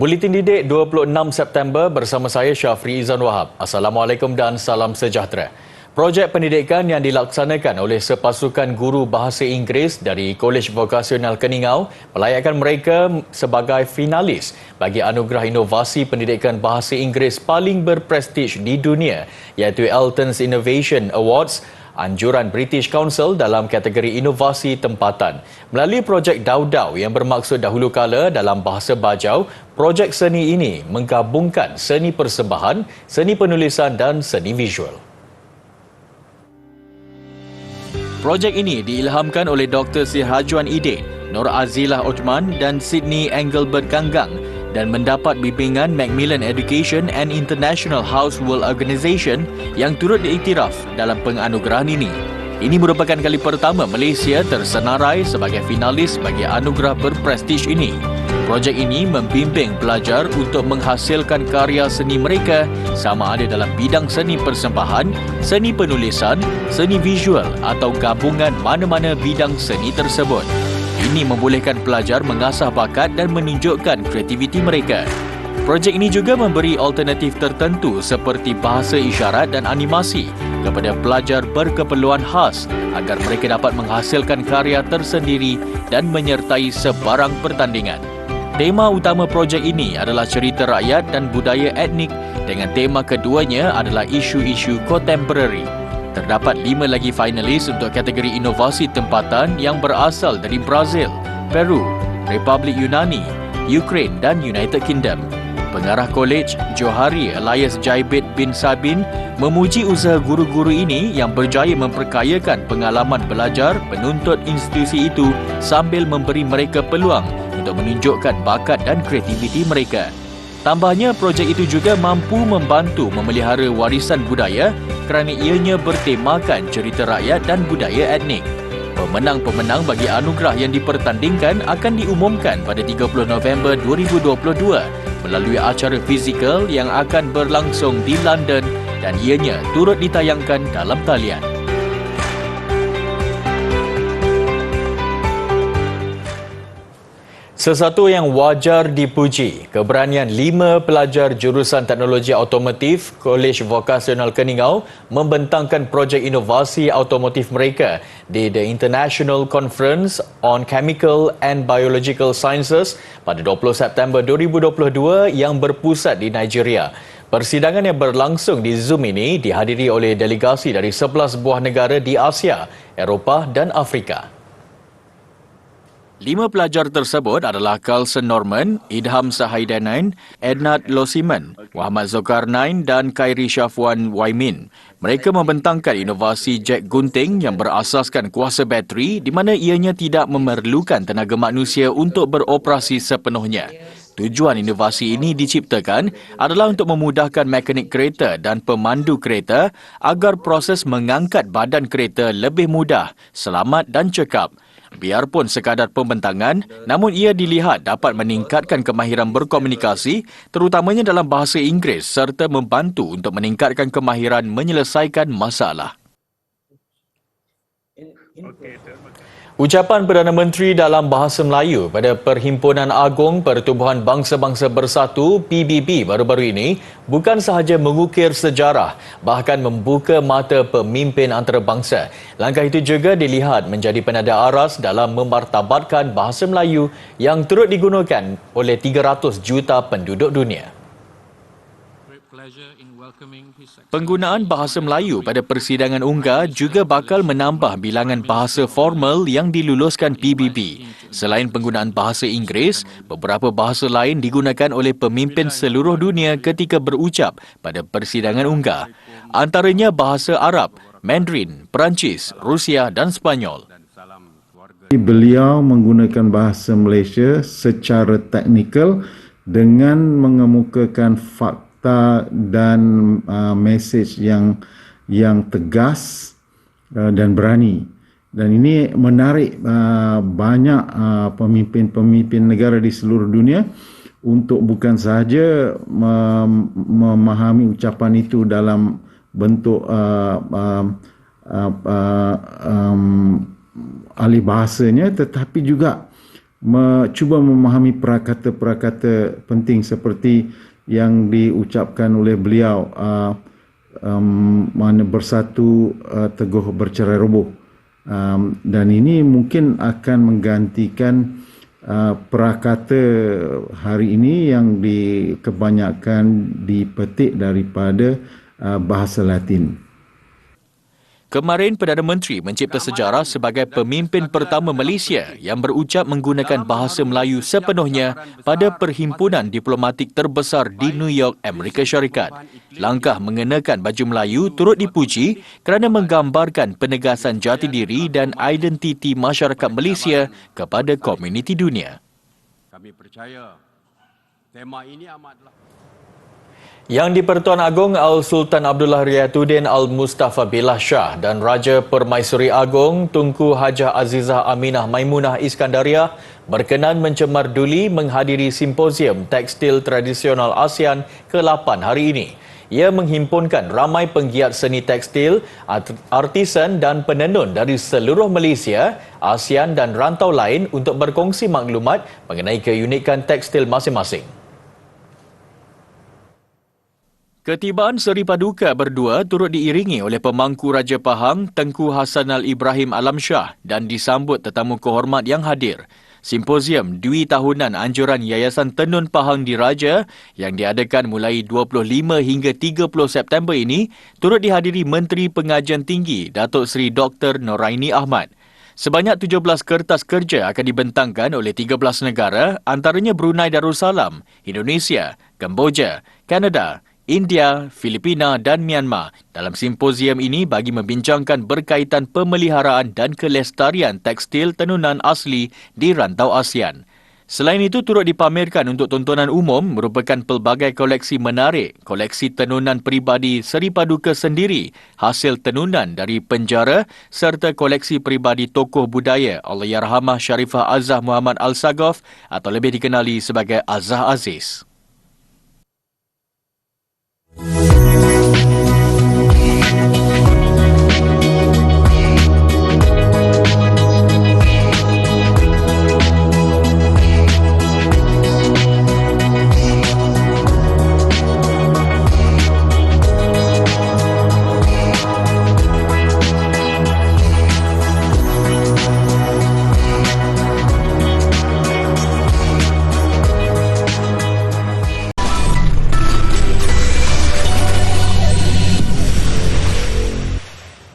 Buletin Didik 26 September bersama saya Syafri Izan Wahab. Assalamualaikum dan salam sejahtera. Projek pendidikan yang dilaksanakan oleh sepasukan guru bahasa Inggeris dari Kolej Vokasional Keningau melayakkan mereka sebagai finalis bagi anugerah inovasi pendidikan bahasa Inggeris paling berprestij di dunia iaitu Elton's Innovation Awards anjuran British Council dalam kategori inovasi tempatan. Melalui projek Daudau yang bermaksud dahulu kala dalam bahasa Bajau, projek seni ini menggabungkan seni persembahan, seni penulisan dan seni visual. Projek ini diilhamkan oleh Dr. Sihajuan Ide, Nur Azilah Othman dan Sydney Engelbert Ganggang dan mendapat bimbingan Macmillan Education and International Houseworld Organisation yang turut diiktiraf dalam penganugerahan ini. Ini merupakan kali pertama Malaysia tersenarai sebagai finalis bagi anugerah berprestij ini. Projek ini membimbing pelajar untuk menghasilkan karya seni mereka sama ada dalam bidang seni persembahan, seni penulisan, seni visual atau gabungan mana-mana bidang seni tersebut. Ini membolehkan pelajar mengasah bakat dan menunjukkan kreativiti mereka. Projek ini juga memberi alternatif tertentu seperti bahasa isyarat dan animasi kepada pelajar berkeperluan khas agar mereka dapat menghasilkan karya tersendiri dan menyertai sebarang pertandingan. Tema utama projek ini adalah cerita rakyat dan budaya etnik dengan tema keduanya adalah isu-isu kontemporari. Terdapat 5 lagi finalis untuk kategori inovasi tempatan yang berasal dari Brazil, Peru, Republik Yunani, Ukraine dan United Kingdom. Pengarah kolej Johari Elias Jaibit bin Sabin memuji usaha guru-guru ini yang berjaya memperkayakan pengalaman belajar penuntut institusi itu sambil memberi mereka peluang untuk menunjukkan bakat dan kreativiti mereka. Tambahnya, projek itu juga mampu membantu memelihara warisan budaya kerana ianya bertemakan cerita rakyat dan budaya etnik. Pemenang-pemenang bagi anugerah yang dipertandingkan akan diumumkan pada 30 November 2022 melalui acara fizikal yang akan berlangsung di London dan ianya turut ditayangkan dalam talian. Sesuatu yang wajar dipuji, keberanian 5 pelajar jurusan teknologi automotif Kolej Vokasional Keningau membentangkan projek inovasi automotif mereka di The International Conference on Chemical and Biological Sciences pada 20 September 2022 yang berpusat di Nigeria. Persidangan yang berlangsung di Zoom ini dihadiri oleh delegasi dari 11 buah negara di Asia, Eropah dan Afrika. 5 pelajar tersebut adalah Carlson Norman, Idham Sahaidanan, Ednat Losiman, Muhammad Zulkarnain dan Khairi Syafwan Waimin. Mereka membentangkan inovasi jet gunting yang berasaskan kuasa bateri di mana ianya tidak memerlukan tenaga manusia untuk beroperasi sepenuhnya. Tujuan inovasi ini diciptakan adalah untuk memudahkan mekanik kereta dan pemandu kereta agar proses mengangkat badan kereta lebih mudah, selamat dan cekap. Biarpun sekadar pembentangan, namun ia dilihat dapat meningkatkan kemahiran berkomunikasi terutamanya dalam bahasa Inggeris serta membantu untuk meningkatkan kemahiran menyelesaikan masalah. Ucapan Perdana Menteri dalam Bahasa Melayu pada Perhimpunan Agung Pertubuhan Bangsa-Bangsa Bersatu PBB baru-baru ini bukan sahaja mengukir sejarah, bahkan membuka mata pemimpin antarabangsa. Langkah itu juga dilihat menjadi penada aras dalam memartabatkan bahasa Melayu yang turut digunakan oleh 300 juta penduduk dunia. Penggunaan bahasa Melayu pada persidangan unggah juga bakal menambah bilangan bahasa formal yang diluluskan PBB. Selain penggunaan bahasa Inggeris, beberapa bahasa lain digunakan oleh pemimpin seluruh dunia ketika berucap pada persidangan unggah. Antaranya bahasa Arab, Mandarin, Perancis, Rusia dan Sepanyol. Beliau menggunakan bahasa Malaysia secara teknikal dengan mengemukakan fakta dan mesej yang tegas dan berani. Dan ini menarik banyak pemimpin-pemimpin negara di seluruh dunia untuk bukan sahaja memahami ucapan itu dalam bentuk ahli bahasanya, tetapi juga cuba memahami perakata-perakata penting seperti yang diucapkan oleh beliau, mana bersatu teguh bercerai roboh. Dan ini mungkin akan menggantikan perakata hari ini yang kebanyakan dipetik daripada bahasa Latin. Kemarin Perdana Menteri mencipta sejarah sebagai pemimpin pertama Malaysia yang berucap menggunakan bahasa Melayu sepenuhnya pada perhimpunan diplomatik terbesar di New York, Amerika Syarikat. Langkah mengenakan baju Melayu turut dipuji kerana menggambarkan penegasan jati diri dan identiti masyarakat Malaysia kepada komuniti dunia. Kami percaya tema ini amatlah Yang di-Pertuan Agong Al-Sultan Abdullah Riayatuddin Al-Mustafa Billah Shah dan Raja Permaisuri Agong Tunku Hajah Azizah Aminah Maimunah Iskandariah berkenan mencemar duli menghadiri Simposium Tekstil Tradisional ASEAN ke-8 hari ini. Ia menghimpunkan ramai penggiat seni tekstil, artisan dan penenun dari seluruh Malaysia, ASEAN dan rantau lain untuk berkongsi maklumat mengenai keunikan tekstil masing-masing. Ketibaan Seri Paduka berdua turut diiringi oleh Pemangku Raja Pahang Tengku Hassanal Ibrahim Alam Shah dan disambut tetamu kehormat yang hadir. Simposium Dwi Tahunan Anjuran Yayasan Tenun Pahang Diraja yang diadakan mulai 25 hingga 30 September ini turut dihadiri Menteri Pengajian Tinggi Datuk Seri Dr. Noraini Ahmad. Sebanyak 17 kertas kerja akan dibentangkan oleh 13 negara antaranya Brunei Darussalam, Indonesia, Kemboja, Kanada, India, Filipina dan Myanmar dalam simposium ini bagi membincangkan berkaitan pemeliharaan dan kelestarian tekstil tenunan asli di rantau ASEAN. Selain itu turut dipamerkan untuk tontonan umum merupakan pelbagai koleksi menarik, koleksi tenunan peribadi Seri Paduka sendiri, hasil tenunan dari penjara serta koleksi peribadi tokoh budaya Allahyarhamah Sharifah Azah Muhammad Al-Sagof atau lebih dikenali sebagai Azah Aziz.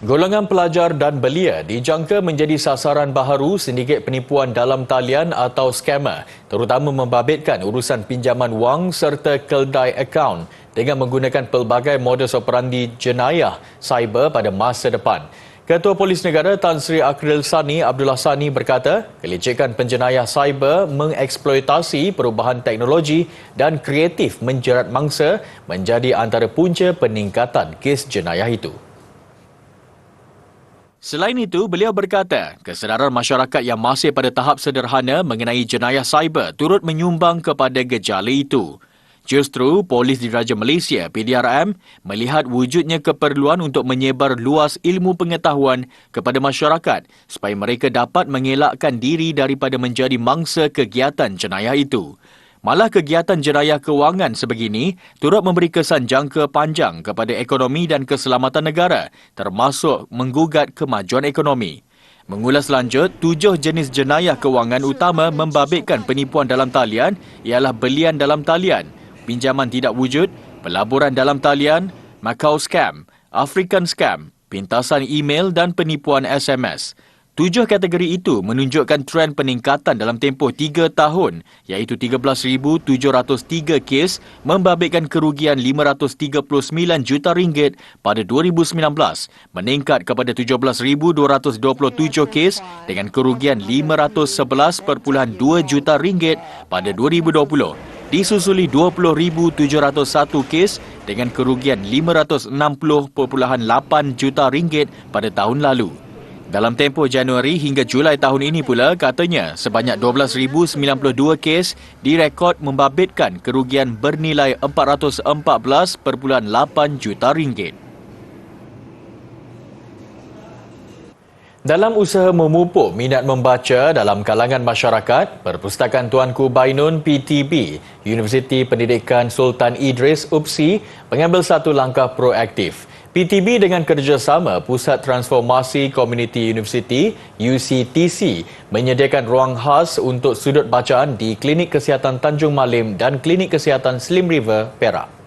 Golongan pelajar dan belia dijangka menjadi sasaran baharu sindiket penipuan dalam talian atau scammer, terutama membabitkan urusan pinjaman wang serta keldai akaun dengan menggunakan pelbagai modus operandi jenayah cyber pada masa depan. Ketua Polis Negara Tan Sri Akril Sani Abdullah Sani berkata, kelicikan penjenayah cyber mengeksploitasi perubahan teknologi dan kreatif menjerat mangsa menjadi antara punca peningkatan kes jenayah itu. Selain itu, beliau berkata, kesedaran masyarakat yang masih pada tahap sederhana mengenai jenayah cyber turut menyumbang kepada gejala itu. Justru, Polis Diraja Malaysia (PDRM) melihat wujudnya keperluan untuk menyebar luas ilmu pengetahuan kepada masyarakat supaya mereka dapat mengelakkan diri daripada menjadi mangsa kegiatan jenayah itu. Malah kegiatan jenayah kewangan sebegini turut memberi kesan jangka panjang kepada ekonomi dan keselamatan negara, termasuk menggugat kemajuan ekonomi. Mengulas lanjut, 7 jenis jenayah kewangan utama membabitkan penipuan dalam talian ialah belian dalam talian, pinjaman tidak wujud, pelaburan dalam talian, Macau scam, African scam, pintasan email dan penipuan SMS. 7 kategori itu menunjukkan trend peningkatan dalam tempoh 3 tahun iaitu 13,703 kes membabitkan kerugian RM539 juta pada 2019 meningkat kepada 17,227 kes dengan kerugian RM511.2 juta pada 2020 disusuli 20,701 kes dengan kerugian RM560.8 juta pada tahun lalu. Dalam tempoh Januari hingga Julai tahun ini pula, katanya sebanyak 12,092 kes direkod membabitkan kerugian bernilai RM414.8 juta. Dalam usaha memupuk minat membaca dalam kalangan masyarakat, Perpustakaan Tuanku Bainun PTB, Universiti Pendidikan Sultan Idris UPSI mengambil satu langkah proaktif. PTB dengan kerjasama Pusat Transformasi Komuniti Universiti UCTC menyediakan ruang khas untuk sudut bacaan di Klinik Kesihatan Tanjung Malim dan Klinik Kesihatan Slim River, Perak.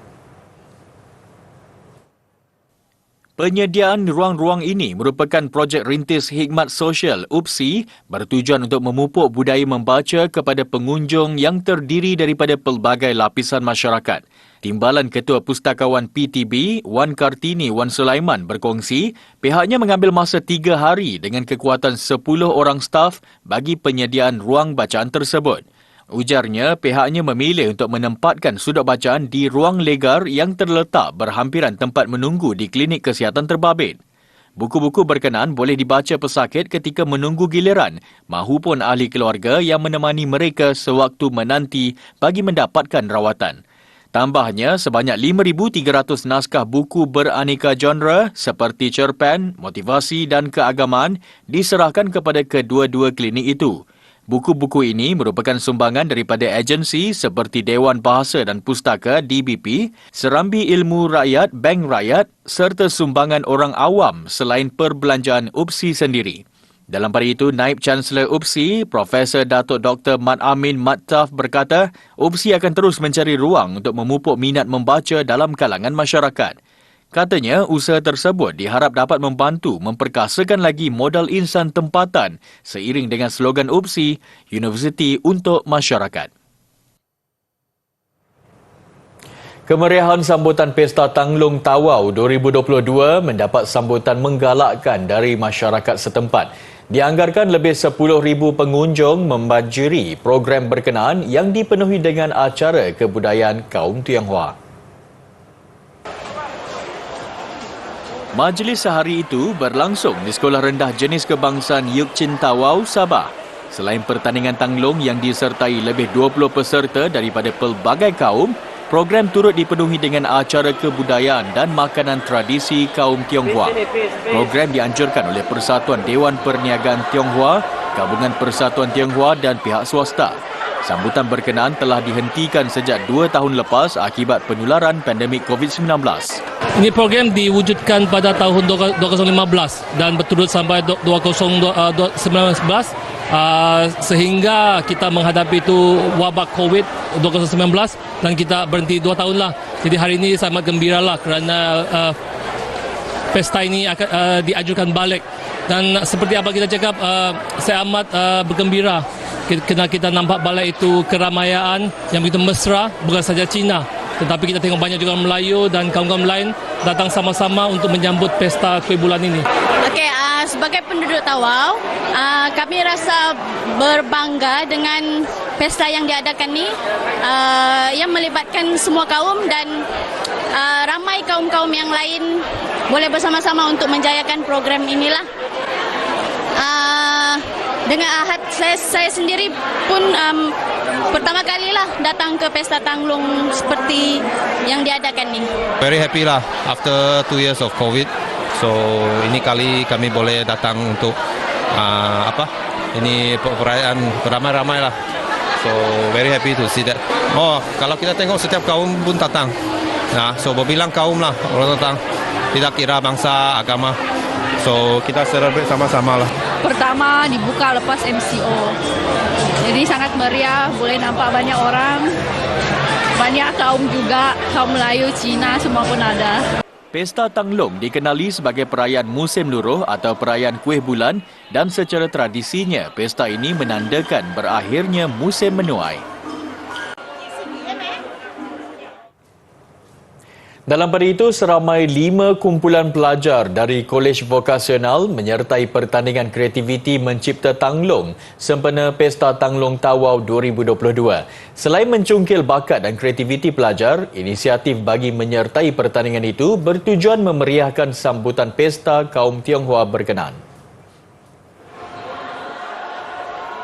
Penyediaan ruang-ruang ini merupakan projek rintis Hikmat Sosial UPSI bertujuan untuk memupuk budaya membaca kepada pengunjung yang terdiri daripada pelbagai lapisan masyarakat. Timbalan Ketua Pustakawan PTB, Wan Kartini Wan Sulaiman berkongsi, pihaknya mengambil masa 3 hari dengan kekuatan 10 orang staf bagi penyediaan ruang bacaan tersebut. Ujarnya, pihaknya memilih untuk menempatkan sudut bacaan di ruang legar yang terletak berhampiran tempat menunggu di klinik kesihatan terbabit. Buku-buku berkenaan boleh dibaca pesakit ketika menunggu giliran mahupun ahli keluarga yang menemani mereka sewaktu menanti bagi mendapatkan rawatan. Tambahnya, sebanyak 5,300 naskah buku beraneka genre seperti cerpen, motivasi dan keagamaan diserahkan kepada kedua-dua klinik itu. Buku-buku ini merupakan sumbangan daripada agensi seperti Dewan Bahasa dan Pustaka DBP, Serambi Ilmu Rakyat Bank Rakyat serta sumbangan orang awam selain perbelanjaan UPSI sendiri. Dalam pada itu, Naib Chancellor UPSI, Profesor Datuk Dr. Mat Amin Mattaf berkata, UPSI akan terus mencari ruang untuk memupuk minat membaca dalam kalangan masyarakat. Katanya, usaha tersebut diharap dapat membantu memperkasakan lagi modal insan tempatan seiring dengan slogan UPSI, Universiti untuk Masyarakat. Kemeriahan sambutan Pesta Tanglong Tawau 2022 mendapat sambutan menggalakkan dari masyarakat setempat. Dianggarkan lebih 10,000 pengunjung membanjiri program berkenaan yang dipenuhi dengan acara kebudayaan kaum Tionghoa. Majlis sehari itu berlangsung di Sekolah Rendah Jenis Kebangsaan Yuk Chin Tawau, Sabah. Selain pertandingan tanglong yang disertai lebih 20 peserta daripada pelbagai kaum, program turut dipenuhi dengan acara kebudayaan dan makanan tradisi kaum Tionghoa. Program dianjurkan oleh Persatuan Dewan Perniagaan Tionghoa, Gabungan Persatuan Tionghoa dan pihak swasta. Sambutan berkenaan telah dihentikan sejak 2 tahun lepas akibat penularan pandemik COVID-19. Ini program diwujudkan pada tahun 2015 dan berturut sampai 2019 sehingga kita menghadapi itu wabak COVID 2019 dan kita berhenti 2 tahun lah. Jadi hari ini sangat gembira lah kerana pesta ini akan diajukan balik. Dan seperti apa kita cakap, saya amat bergembira kerana kita nampak balik itu keramaian yang begitu mesra, bukan saja Cina. Tetapi kita tengok banyak juga Melayu dan kaum-kaum lain datang sama-sama untuk menyambut pesta kuih bulan ini. Okey, sebagai penduduk Tawau, kami rasa berbangga dengan pesta yang diadakan ini yang melibatkan semua kaum dan ramai kaum-kaum yang lain boleh bersama-sama untuk menjayakan program inilah. Dengan saya sendiri pun pertama kalilah datang ke Pesta Tanglong seperti yang diadakan ni. Very happy lah after 2 years of COVID. So ini kali kami boleh datang untuk ini perayaan beramai-ramai lah. So very happy to see that. Oh, kalau kita tengok setiap kaum pun datang. Nah, so berbilang kaum lah orang datang. Tidak kira bangsa, agama. So kita celebrate sama-sama lah. Pertama dibuka lepas MCO. Jadi sangat meriah, boleh nampak banyak orang. Banyak kaum juga, kaum Melayu, Cina semua pun ada. Pesta Tanglong dikenali sebagai perayaan musim luruh atau perayaan kuih bulan dan secara tradisinya pesta ini menandakan berakhirnya musim menuai. Dalam pada itu, seramai 5 kumpulan pelajar dari Kolej Vokasional menyertai pertandingan kreativiti mencipta tanglong sempena Pesta Tanglong Tawau 2022. Selain mencungkil bakat dan kreativiti pelajar, inisiatif bagi menyertai pertandingan itu bertujuan memeriahkan sambutan pesta kaum Tionghoa berkenaan.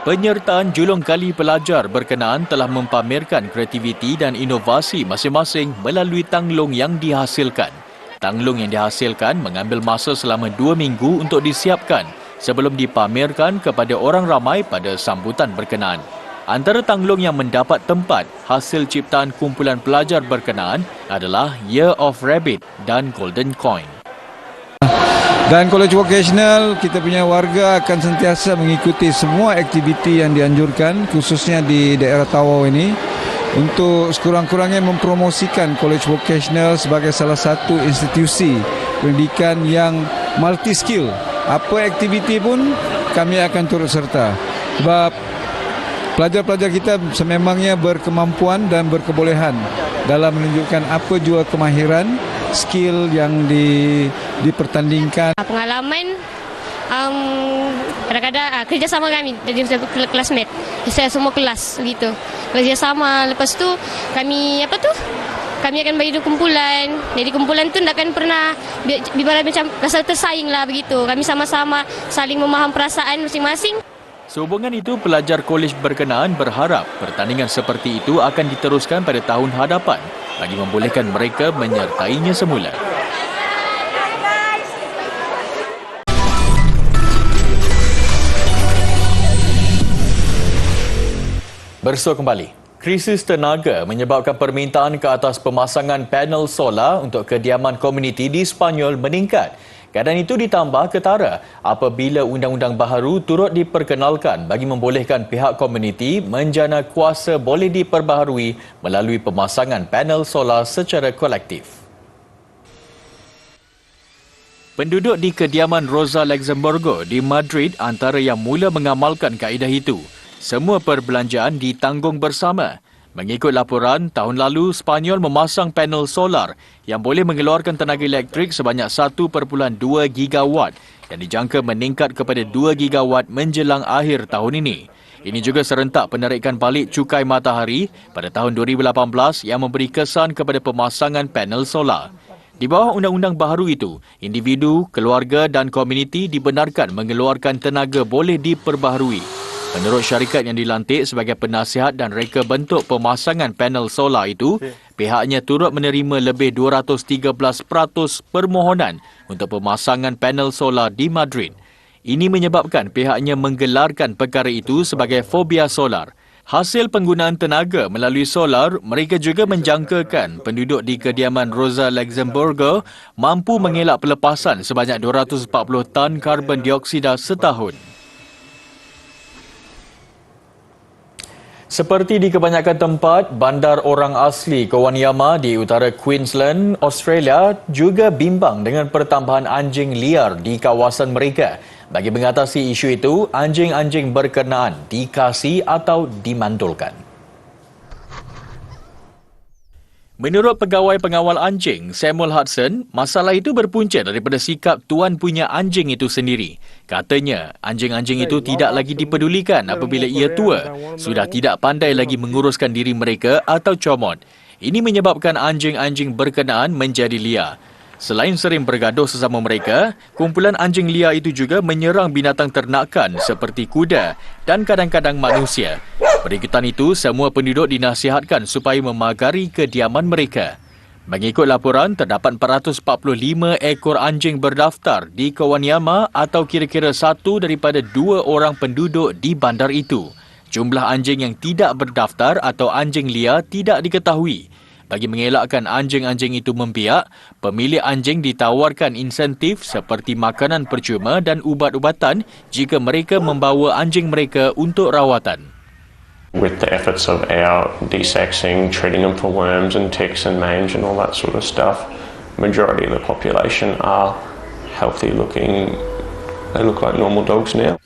Penyertaan julung kali pelajar berkenaan telah mempamerkan kreativiti dan inovasi masing-masing melalui tanglong yang dihasilkan. Tanglong yang dihasilkan mengambil masa selama 2 minggu untuk disiapkan sebelum dipamerkan kepada orang ramai pada sambutan berkenaan. Antara tanglung yang mendapat tempat hasil ciptaan kumpulan pelajar berkenaan adalah Year of Rabbit dan Golden Coin. Dan College Vocational, kita punya warga akan sentiasa mengikuti semua aktiviti yang dianjurkan, khususnya di daerah Tawau ini, untuk sekurang-kurangnya mempromosikan College Vocational sebagai salah satu institusi pendidikan yang multi-skill. Apa aktiviti pun kami akan turut serta. Sebab pelajar-pelajar kita sememangnya berkemampuan dan berkebolehan dalam menunjukkan apa jua kemahiran, skill yang dipertandingkan. Pengalaman kadang-kadang kerjasama kami dari kelasmate, saya semua kelas gitu. Kerjasama, lepas tu kami kami akan bagi kumpulan. Jadi kumpulan tu takkan pernah ibarat macam rasa tersaing lah begitu. Kami sama-sama saling memaham perasaan masing-masing. Sehubungan itu, pelajar kolej berkenaan berharap pertandingan seperti itu akan diteruskan pada tahun hadapan bagi membolehkan mereka menyertainya semula. Bersua kembali. Krisis tenaga menyebabkan permintaan ke atas pemasangan panel solar untuk kediaman komuniti di Sepanyol meningkat. Keadaan itu ditambah ketara apabila undang-undang baharu turut diperkenalkan bagi membolehkan pihak komuniti menjana kuasa boleh diperbaharui melalui pemasangan panel solar secara kolektif. Penduduk di kediaman Rosa Luxemburgo di Madrid antara yang mula mengamalkan kaedah itu. Semua perbelanjaan ditanggung bersama. Mengikut laporan, tahun lalu Sepanyol memasang panel solar yang boleh mengeluarkan tenaga elektrik sebanyak 1.2 gigawatt yang dijangka meningkat kepada 2 gigawatt menjelang akhir tahun ini. Ini juga serentak penarikan balik cukai matahari pada tahun 2018 yang memberi kesan kepada pemasangan panel solar. Di bawah undang-undang baharu itu, individu, keluarga dan komuniti dibenarkan mengeluarkan tenaga boleh diperbaharui. Menurut syarikat yang dilantik sebagai penasihat dan reka bentuk pemasangan panel solar itu, pihaknya turut menerima lebih 213% permohonan untuk pemasangan panel solar di Madrid. Ini menyebabkan pihaknya menggelarkan perkara itu sebagai fobia solar. Hasil penggunaan tenaga melalui solar, mereka juga menjangkakan penduduk di kediaman Rosa Luxemburgo mampu mengelak pelepasan sebanyak 240 tan karbon dioksida setahun. Seperti di kebanyakan tempat, bandar orang asli Kowanyama di utara Queensland, Australia juga bimbang dengan pertambahan anjing liar di kawasan mereka. Bagi mengatasi isu itu, anjing-anjing berkenaan dikasih atau dimantulkan. Menurut pegawai pengawal anjing, Samuel Hudson, masalah itu berpunca daripada sikap tuan punya anjing itu sendiri. Katanya, anjing-anjing itu tidak lagi dipedulikan apabila ia tua, sudah tidak pandai lagi menguruskan diri mereka atau comot. Ini menyebabkan anjing-anjing berkenaan menjadi liar. Selain sering bergaduh sesama mereka, kumpulan anjing liar itu juga menyerang binatang ternakan seperti kuda dan kadang-kadang manusia. Berikutan itu, semua penduduk dinasihatkan supaya memagari kediaman mereka. Mengikut laporan, terdapat 445 ekor anjing berdaftar di Kowanyama atau kira-kira 1 daripada 2 orang penduduk di bandar itu. Jumlah anjing yang tidak berdaftar atau anjing liar tidak diketahui. Bagi mengelakkan anjing-anjing itu membiak, pemilik anjing ditawarkan insentif seperti makanan percuma dan ubat-ubatan jika mereka membawa anjing mereka untuk rawatan. With the efforts of our desexing, treating them for worms and ticks and mange and all that sort of stuff, majority of the population are healthy looking. They look like normal dogs now.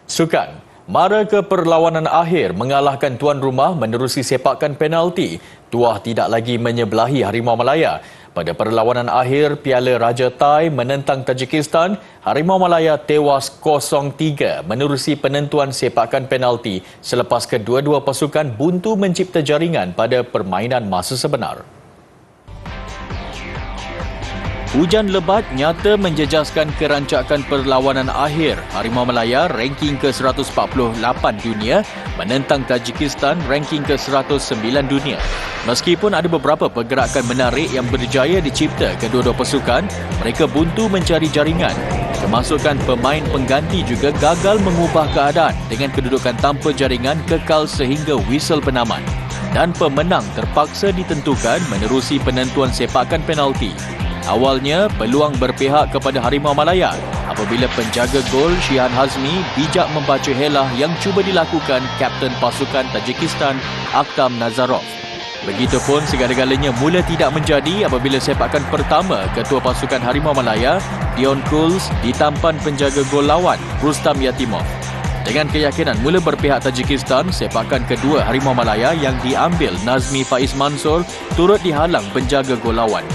Sukan. Mara ke perlawanan akhir mengalahkan tuan rumah menerusi sepakan penalti. Tuah tidak lagi menyebelahi Harimau Malaya. Pada perlawanan akhir Piala Raja Thai menentang Tajikistan, Harimau Malaya tewas 0-3 menerusi penentuan sepakan penalti selepas kedua-dua pasukan buntu mencipta jaringan pada permainan masa sebenar. Hujan lebat nyata menjejaskan kerancakan perlawanan akhir. Harimau Malaya ranking ke-148 dunia menentang Tajikistan ranking ke-109 dunia. Meskipun ada beberapa pergerakan menarik yang berjaya dicipta kedua-dua pasukan, mereka buntu mencari jaringan. Kemasukan pemain pengganti juga gagal mengubah keadaan dengan kedudukan tanpa jaringan kekal sehingga whistle penamat. Dan pemenang terpaksa ditentukan menerusi penentuan sepakan penalti. Awalnya, peluang berpihak kepada Harimau Malaya apabila penjaga gol Shihan Hazmi bijak membaca helah yang cuba dilakukan kapten pasukan Tajikistan Aktam Nazarov. Begitupun segala-galanya mula tidak menjadi apabila sepakan pertama ketua pasukan Harimau Malaya, Dion Kuls, ditampan penjaga gol lawan Rustam Yatimov. Dengan keyakinan mula berpihak Tajikistan, sepakan kedua Harimau Malaya yang diambil Nazmi Faiz Mansur turut dihalang penjaga gol lawan.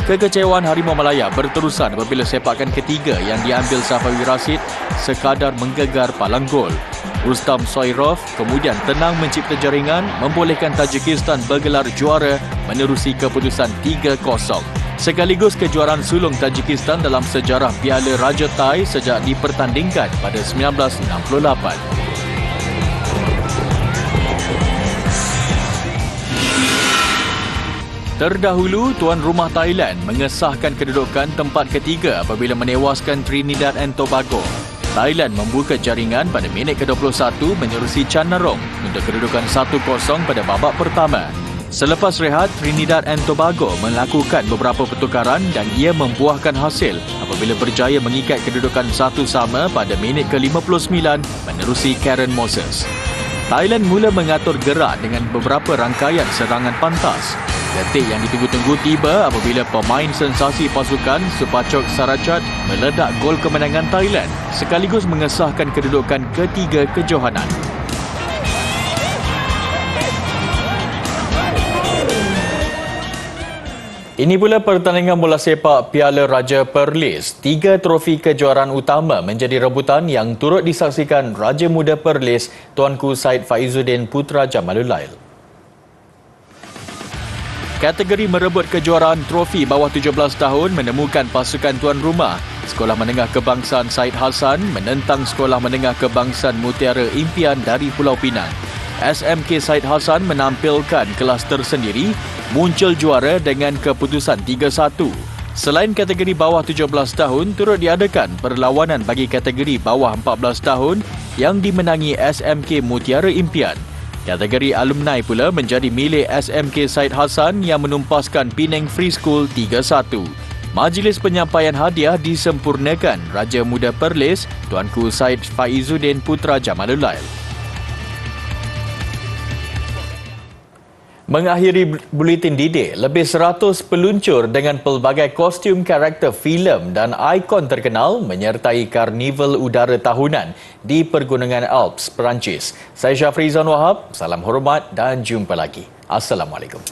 Kekecewaan Harimau Malaya berterusan apabila sepakan ketiga yang diambil Safawi Rashid sekadar menggegar palang gol. Rustam Soirov kemudian tenang mencipta jaringan membolehkan Tajikistan bergelar juara menerusi keputusan 3-0. Sekaligus kejuaraan sulung Tajikistan dalam sejarah Piala Raja Thai sejak dipertandingkan pada 1968. Terdahulu, tuan rumah Thailand mengesahkan kedudukan tempat ketiga apabila menewaskan Trinidad and Tobago. Thailand membuka jaringan pada minit ke-21 menerusi Chanarong untuk kedudukan 1-0 pada babak pertama. Selepas rehat, Trinidad and Tobago melakukan beberapa pertukaran dan ia membuahkan hasil apabila berjaya mengikat kedudukan 1-1 pada minit ke-59 menerusi Karen Moses. Thailand mula mengatur gerak dengan beberapa rangkaian serangan pantas. Detik yang ditunggu-tunggu tiba apabila pemain sensasi pasukan Supachok Sarachat meledak gol kemenangan Thailand sekaligus mengesahkan kedudukan ketiga kejohanan. Ini pula pertandingan bola sepak Piala Raja Perlis. 3 trofi kejuaraan utama menjadi rebutan yang turut disaksikan Raja Muda Perlis Tuanku Said Faizuddin Putra Jamalul Lail. Kategori merebut kejuaraan trofi bawah 17 tahun menemukan pasukan tuan rumah. Sekolah Menengah Kebangsaan Said Hassan menentang Sekolah Menengah Kebangsaan Mutiara Impian dari Pulau Pinang. SMK Said Hassan menampilkan kelas tersendiri, muncul juara dengan keputusan 3-1. Selain kategori bawah 17 tahun, turut diadakan perlawanan bagi kategori bawah 14 tahun yang dimenangi SMK Mutiara Impian. Kategori alumni pula menjadi milik SMK Said Hassan yang menumpaskan Penang Free School 3-1. Majlis penyampaian hadiah disempurnakan Raja Muda Perlis Tuanku Said Faizuddin Putra Jamalul Lail. Mengakhiri buletin D-Day, lebih 100 peluncur dengan pelbagai kostum karakter filem dan ikon terkenal menyertai Karnival Udara Tahunan di Pergunungan Alps, Perancis. Saya Syafrizan Wahab, salam hormat dan jumpa lagi. Assalamualaikum.